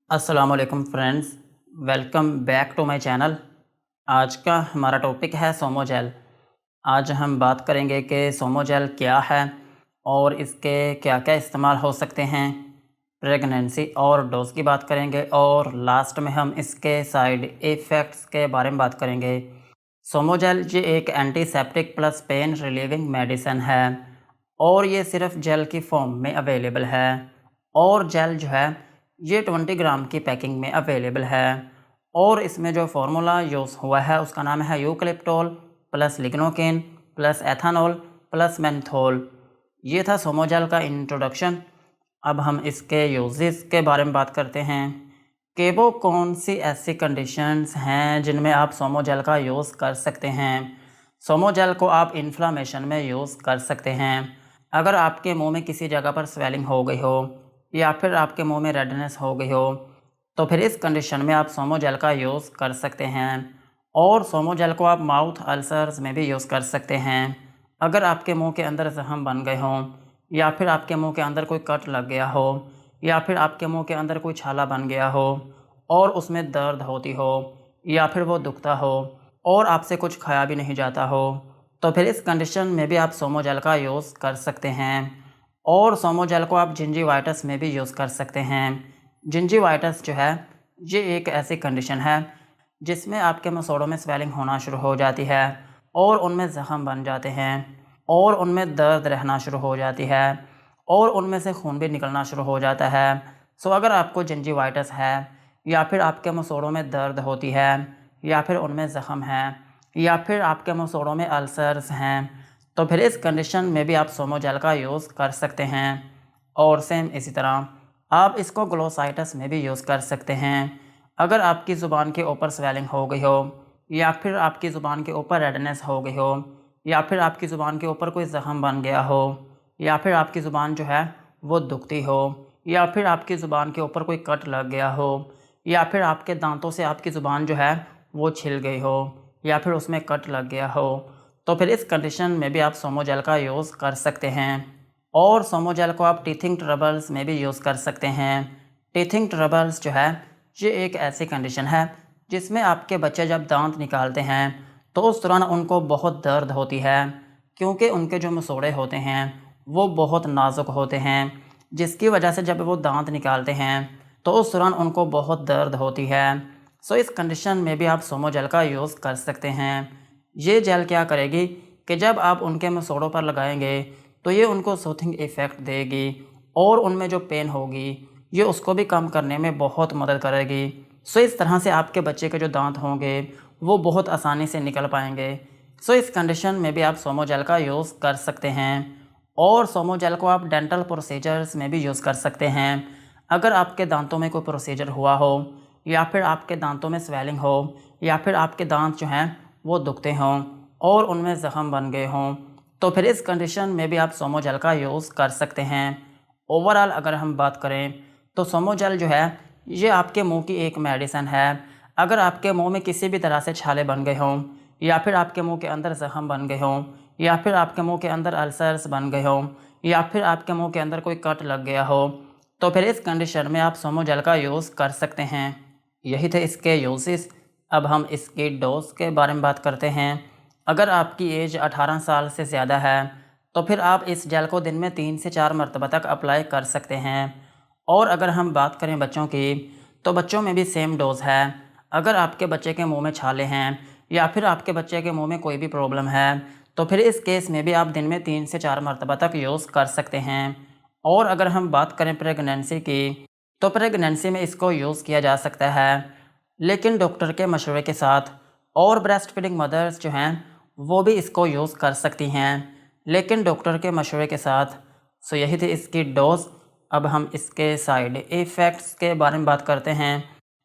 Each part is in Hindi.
अस्सलाम वालेकुम friends, welcome back to my channel. आज का हमारा टॉपिक है सोमोजेल। आज हम बात करेंगे कि सोमोजेल क्या है और इसके क्या क्या इस्तेमाल हो सकते हैं। प्रेगनेंसी और डोज की बात करेंगे और लास्ट में हम इसके साइड इफ़ेक्ट्स के बारे में बात करेंगे। सोमोजेल ये एक antiseptic plus pain relieving medicine है और ये सिर्फ जेल की फॉर्म में अवेलेबल है। और जेल जो है ये 20 ग्राम की पैकिंग में अवेलेबल है और इसमें जो फार्मूला यूज़ हुआ है उसका नाम है eucalyptol plus lignocaine plus ethanol plus menthol. ये था सोमोजेल का इंट्रोडक्शन। अब हम इसके यूजेस के बारे में बात करते हैं कि वो कौन सी ऐसी कंडीशंस हैं जिनमें आप सोमोजेल का यूज़ कर सकते हैं। सोमोजेल को आप इन्फ्लामेशन में यूज़ कर सकते हैं। अगर आपके मुंह में किसी जगह पर स्वेलिंग हो गई हो या फिर आपके मुंह में रेडनेस हो गई हो तो फिर इस कंडीशन में आप सोमोजेल का यूज़ कर सकते हैं। और सोमोजेल को आप माउथ अल्सर्स में भी यूज़ कर सकते हैं। अगर आपके मुंह के अंदर जख्म बन गए हों या फिर आपके मुंह के अंदर कोई कट लग गया हो या फिर आपके मुंह के अंदर कोई छाला बन गया हो और उसमें दर्द होती हो या फिर वो दुखता हो और आपसे कुछ खाया भी नहीं जाता हो तो फिर इस कंडीशन में भी आप सोमोजेल का यूज़ कर सकते हैं। और सोमोजेल को आप जिंजीवाइटिस में भी यूज़ कर सकते हैं। जिंजीवाइटिस जो है ये एक ऐसी कंडीशन है जिसमें आपके मसोड़ों में स्वेलिंग होना शुरू हो जाती है और उनमें ज़ख्म बन जाते हैं और उनमें दर्द रहना शुरू हो जाती है और उनमें से खून भी निकलना शुरू हो जाता है। सो अगर आपको जिंजीवाइटिस है या फिर आपके मसोड़ों में दर्द होती है या फिर उनमें ज़ख्म है या फिर आपके मसोड़ों में अल्सर्स हैं तो फिर इस कंडीशन में भी आप सोमोजेल का यूज़ कर सकते हैं। और सेम इसी तरह आप इसको ग्लोसाइटिस में भी यूज़ कर सकते हैं। अगर आपकी ज़ुबान के ऊपर स्वेलिंग हो गई हो या फिर आपकी ज़ुबान के ऊपर रेडनेस हो गई हो या फिर आपकी ज़ुबान के ऊपर कोई ज़ख्म बन गया हो या फिर आपकी ज़ुबान जो है वो दुखती हो या फिर आपकी ज़ुबान के ऊपर कोई कट लग गया हो या फिर आपके दांतों से आपकी ज़ुबान जो है वो छिल गई हो या फिर उसमें कट लग गया हो तो फिर इस कंडीशन में भी आप सोमोजेल का यूज़ कर सकते हैं। और सोमोजेल को आप टीथिंग ट्रबल्स में भी यूज़ कर सकते हैं। टीथिंग ट्रबल्स जो है ये एक ऐसी कंडीशन है जिसमें आपके बच्चे जब दांत निकालते हैं तो उस दौरान उनको बहुत दर्द होती है क्योंकि उनके जो मसोड़े होते हैं वो बहुत नाजुक होते हैं जिसकी वजह से जब वो दांत निकालते हैं तो उस दौरान उनको बहुत दर्द होती है। सो इस कंडीशन में भी आप सोमोजेल का यूज़ कर सकते हैं। ये जेल क्या करेगी कि जब आप उनके मसोड़ों पर लगाएंगे तो ये उनको सूथिंग इफ़ेक्ट देगी और उनमें जो पेन होगी ये उसको भी कम करने में बहुत मदद करेगी। सो इस तरह से आपके बच्चे के जो दांत होंगे वो बहुत आसानी से निकल पाएंगे। सो इस कंडीशन में भी आप सोमोजेल का यूज़ कर सकते हैं। और सोमोजेल को आप डेंटल प्रोसीजर्स में भी यूज़ कर सकते हैं। अगर आपके दांतों में कोई प्रोसीजर हुआ हो या फिर आपके दांतों में स्वेलिंग हो या फिर आपके दांत जो हैं वो दुखते हों और उनमें ज़ख्म बन गए हों तो फिर इस कंडीशन में भी आप सोमोजेल का यूज़ कर सकते हैं। ओवरऑल अगर हम बात करें तो सोमोजेल जो है ये आपके मुंह की एक मेडिसिन है। अगर आपके मुंह में किसी भी तरह से छाले बन गए हों या फिर आपके मुंह के अंदर ज़ख्म बन गए हों या फिर आपके मुंह के अंदर अल्सर्स बन गए हों या फिर आपके मुंह के अंदर कोई कट लग गया हो तो फिर इस कंडीशन में आप सोमोजेल का यूज़ कर सकते हैं। यही थे इसके यूजेस। अब हम इसकी डोज के बारे में बात करते हैं। अगर आपकी एज 18 साल से ज़्यादा है तो फिर आप इस जेल को दिन में 3 से 4 मरतबा तक अप्लाई कर सकते हैं। और अगर हम बात करें बच्चों की तो बच्चों में भी सेम डोज़ है। अगर आपके बच्चे के मुंह में छाले हैं या फिर आपके बच्चे के मुंह में कोई भी प्रॉब्लम है तो फिर इस केस में भी आप दिन में 3 से 4 मरतबा तक यूज़ कर सकते हैं। और अगर हम बात करें प्रेगनेंसी की तो प्रेगनेंसी में इसको यूज़ किया जा सकता है लेकिन डॉक्टर के मशवरे के साथ। और ब्रेस्ट फीडिंग मदर्स जो हैं वो भी इसको यूज़ कर सकती हैं लेकिन डॉक्टर के मशवरे के साथ। सो यही थी इसकी डोज़। अब हम इसके साइड इफ़ेक्ट्स के बारे में बात करते हैं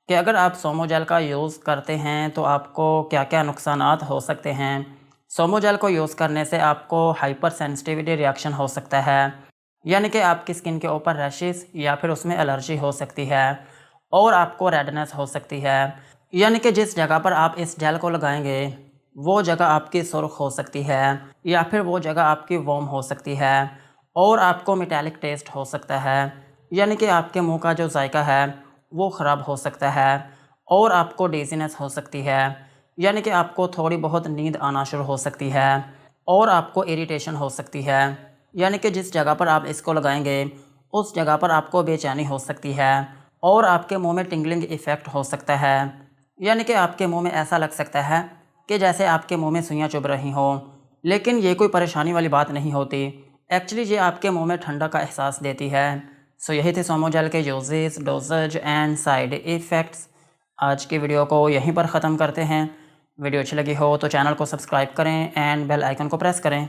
कि अगर आप सोमोजेल का यूज़ करते हैं तो आपको क्या क्या नुकसानात हो सकते हैं। सोमोजेल को यूज़ करने से आपको हाइपर सेंसिटिविटी रिएक्शन हो सकता है यानी कि आपकी स्किन के ऊपर रैशेस या फिर उसमें एलर्जी हो सकती है और आपको रेडनेस हो सकती है यानी कि जिस जगह पर आप इस जेल को लगाएंगे वो जगह आपकी सुर्ख हो सकती है या फिर वो जगह आपकी वार्म हो सकती है और आपको मेटालिक टेस्ट हो सकता है यानी कि आपके मुंह का जो जायका है वो ख़राब हो सकता है और आपको डिज़ीनेस हो सकती है, यानी कि आपको थोड़ी बहुत नींद आना शुरू हो सकती है और आपको इरिटेशन हो सकती है, यानी कि जिस जगह पर आप इसको लगाएंगे उस जगह पर आपको बेचैनी हो सकती है और आपके मुंह में टिंगलिंग इफ़ेक्ट हो सकता है, यानी कि आपके मुंह में ऐसा लग सकता है कि जैसे आपके मुंह में सुइयां चुभ रही हों। लेकिन ये कोई परेशानी वाली बात नहीं होती। एक्चुअली ये आपके मुंह में ठंडा का एहसास देती है। सो यही थे सोमोजेल के uses, dosages and side effects. आज की वीडियो को यहीं पर ख़त्म करते हैं। वीडियो अच्छी लगी हो तो चैनल को सब्सक्राइब करें एंड बेल आइकन को प्रेस करें।